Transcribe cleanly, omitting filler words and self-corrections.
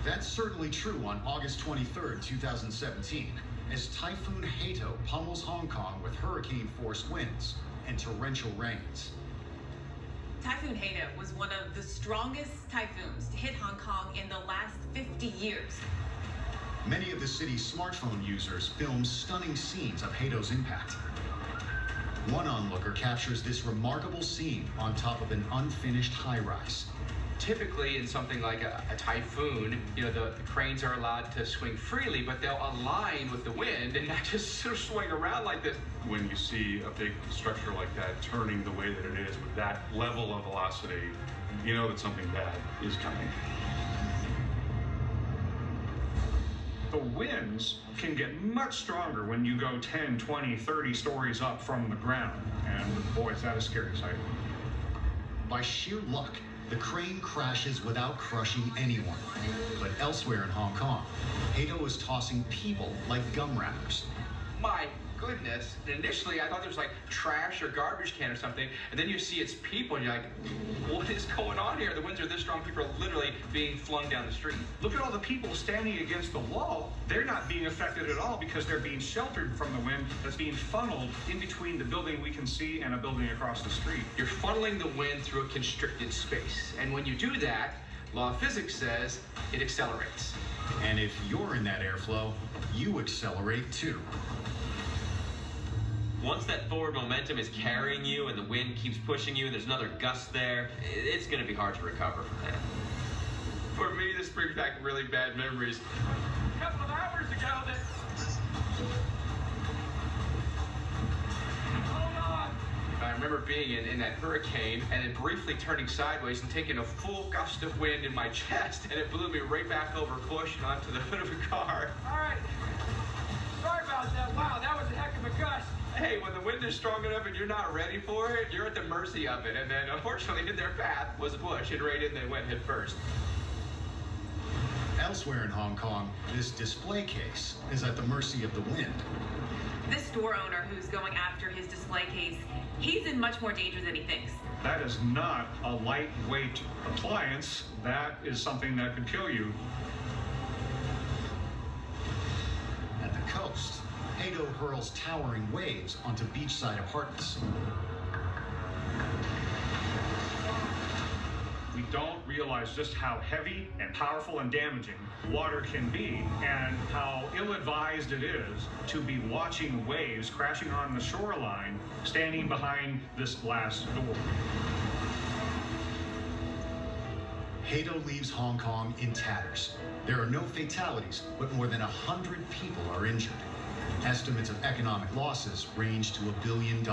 That's certainly true on August 23rd, 2017, as Typhoon Hato pummels Hong Kong with hurricane-force winds and torrential rains. Typhoon Hato was one of the strongest typhoons to hit Hong Kong in the last 50 years. Many of the city's smartphone users filmed stunning scenes of Hato's impact. One onlooker captures this remarkable scene on top of an unfinished high-rise. Typically, in something like a typhoon, the cranes are allowed to swing freely, but they'll align with the wind and not just sort of swing around like this. When you see a big structure like that turning the way that it is with that level of velocity, you know that something bad is coming. The winds can get much stronger when you go 10, 20, 30 stories up from the ground. And boy, is that a scary sight. By sheer luck, the crane crashes without crushing anyone. But elsewhere in Hong Kong, Hato is tossing people like gum wrappers. My goodness. And initially, I thought there was like trash or garbage can or something. And then you see it's people, and you're like, what is going on here? The winds are this strong. People are literally being flung down the street. Look at all the people standing against the wall. They're not being affected at all because they're being sheltered from the wind that's being funneled in between the building we can see and a building across the street. You're funneling the wind through a constricted space. And when you do that, law of physics says it accelerates. And if you're in that airflow, you accelerate too. Once that forward momentum is carrying you and the wind keeps pushing you and there's another gust there, it's going to be hard to recover from that. For me, this brings back really bad memories. A couple of hours ago, I remember being in that hurricane and then briefly turning sideways and taking a full gust of wind in my chest, and it blew me right back over a bush and onto the hood of a car. All right. Sorry about that. Wow, that was a heck of a gust. Hey, when the wind is strong enough and you're not ready for it, you're at the mercy of it. And then, unfortunately, in their path was a bush, and right in they went head first. Elsewhere in Hong Kong, this display case is at the mercy of the wind. This store owner who's going after his display case, he's in much more danger than he thinks. That is not a lightweight appliance. That is something that could kill you. At the coast, Hato hurls towering waves onto beachside apartments. We don't realize just how heavy and powerful and damaging water can be, and how ill-advised it is to be watching waves crashing on the shoreline, standing behind this glass door. Hato leaves Hong Kong in tatters. There are no fatalities, but more than 100 people are injured. Estimates of economic losses range to $1 billion.